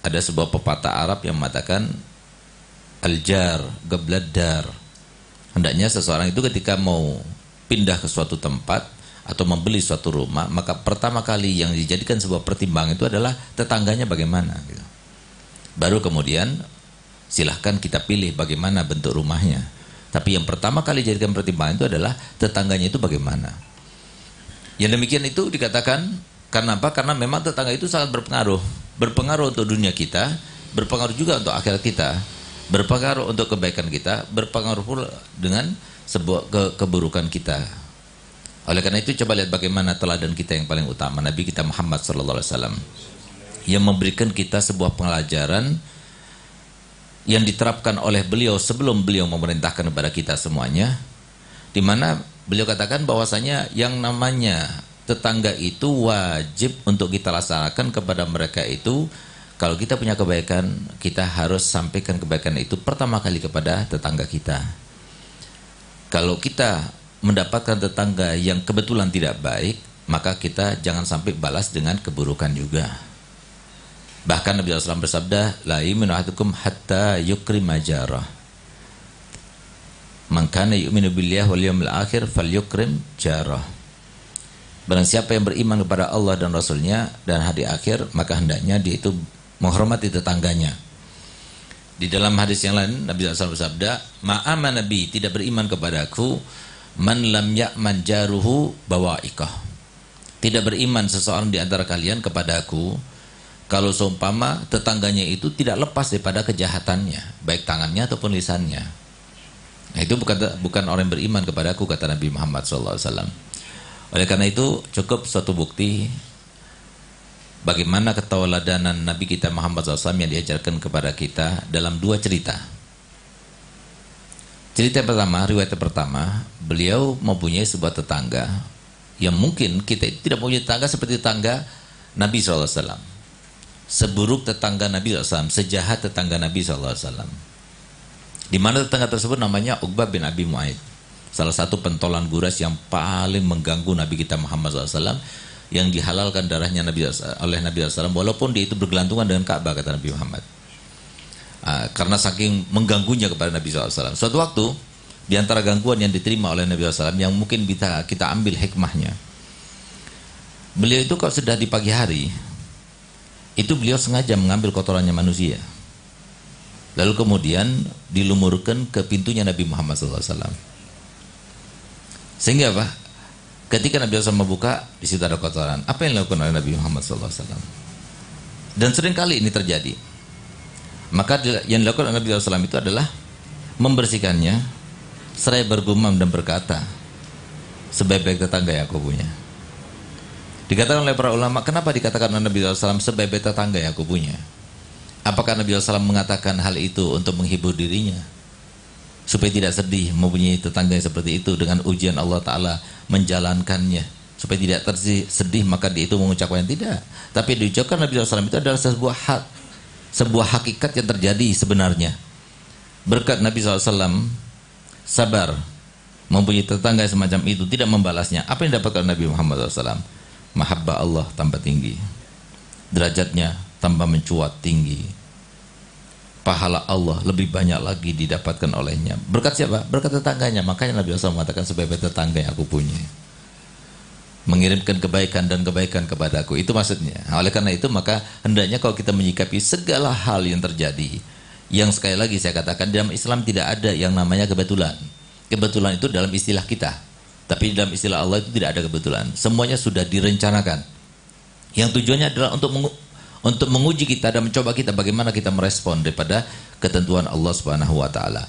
ada sebuah pepatah Arab yang mengatakan al-jar gablad dar. Hendaknya seseorang itu ketika mau pindah ke suatu tempat atau membeli suatu rumah, maka pertama kali yang dijadikan sebuah pertimbangan itu adalah tetangganya bagaimana gitu. Baru kemudian silahkan kita pilih bagaimana bentuk rumahnya. Tapi yang pertama kali dijadikan pertimbangan itu adalah tetangganya itu bagaimana. Yang demikian itu dikatakan karena apa? Karena memang tetangga itu sangat berpengaruh. Berpengaruh untuk dunia kita, berpengaruh juga untuk akhirat kita, berpengaruh untuk kebaikan kita, berpengaruh pula dengan sebuah keburukan kita. Oleh karena itu coba lihat bagaimana teladan kita yang paling utama, Nabi kita Muhammad SAW, yang memberikan kita sebuah pelajaran yang diterapkan oleh beliau sebelum beliau memerintahkan kepada kita semuanya, di mana beliau katakan bahwasanya yang namanya tetangga itu wajib untuk kita laksanakan kepada mereka itu. Kalau kita punya kebaikan, kita harus sampaikan kebaikan itu pertama kali kepada tetangga kita. Kalau kita mendapatkan tetangga yang kebetulan tidak baik, maka kita jangan sampai balas dengan keburukan juga. Bahkan Nabi SAW bersabda, la yu'minu ahadukum hatta yukrima jarah. Man kana yu'minu billahi wal yawmil akhir falyukrim jarah. Barang siapa yang beriman kepada Allah dan Rasulnya dan hari akhir, maka hendaknya dia itu menghormati tetangganya. Di dalam hadis yang lain Nabi SAW bersabda, ma'ama Nabi, tidak beriman kepadaku man lam ya'man jaruhu bawaikah. Tidak beriman seseorang di antara kalian kepadaku kalau seumpama tetangganya itu tidak lepas daripada kejahatannya, baik tangannya ataupun lisannya. Nah, itu bukan orang yang beriman kepadaku, kata Nabi Muhammad SAW. Oleh karena itu cukup suatu bukti bagaimana ketauladanan Nabi kita Muhammad SAW yang diajarkan kepada kita dalam dua cerita. Cerita yang pertama, riwayat yang pertama, beliau mempunyai sebuah tetangga yang mungkin kita tidak punya tetangga seperti tetangga Nabi SAW. Seburuk tetangga Nabi SAW, sejahat tetangga Nabi SAW. Di mana tetangga tersebut namanya Uqbah bin Abi Mu'aid, salah satu pentolan guras yang paling mengganggu Nabi kita Muhammad SAW, yang dihalalkan darahnya oleh Nabi SAW, walaupun dia itu bergelantungan dengan Ka'bah, kata Nabi Muhammad. Karena saking mengganggunya kepada Nabi SAW. Suatu waktu, di antara gangguan yang diterima oleh Nabi SAW, yang mungkin kita ambil hikmahnya, beliau itu kalau sudah di pagi hari, itu beliau sengaja mengambil kotorannya manusia, lalu kemudian dilumurkan ke pintunya Nabi Muhammad SAW. Sehingga apa? Ketika Nabi SAW membuka, di situ ada kotoran. Apa yang dilakukan oleh Nabi Muhammad SAW? Dan sering kali ini terjadi. Maka yang dilakukan oleh Nabi SAW itu adalah membersihkannya, seraya bergumam dan berkata, sebaik-baik tetangga yang aku punya. Dikatakan oleh para ulama, kenapa dikatakan oleh Nabi SAW sebaik-baik tetangga yang aku punya? Apakah Nabi SAW mengatakan hal itu untuk menghibur dirinya, supaya tidak sedih mempunyai tetangga yang seperti itu dengan ujian Allah Ta'ala menjalankannya, supaya tidak tersedih maka dia itu mengucapkan? Tidak. Tapi diucapkan Nabi SAW itu adalah sebuah hakikat yang terjadi sebenarnya. Berkat Nabi SAW sabar mempunyai tetangga semacam itu, tidak membalasnya, apa yang didapatkan Nabi Muhammad SAW? Mahabbah Allah tambah tinggi, derajatnya tambah mencuat tinggi, pahala Allah lebih banyak lagi didapatkan olehnya. Berkat siapa? Berkat tetangganya. Makanya Nabi SAW mengatakan sebaik-baik tetangga yang aku punya, mengirimkan kebaikan dan kebaikan kepadaku. Itu maksudnya. Oleh karena itu maka hendaknya kalau kita menyikapi segala hal yang terjadi, yang sekali lagi saya katakan, dalam Islam tidak ada yang namanya kebetulan. Kebetulan itu dalam istilah kita, tapi dalam istilah Allah itu tidak ada kebetulan. Semuanya sudah direncanakan, yang tujuannya adalah untuk menguji kita dan mencoba kita bagaimana kita merespon daripada ketentuan Allah Subhanahu wa Ta'ala.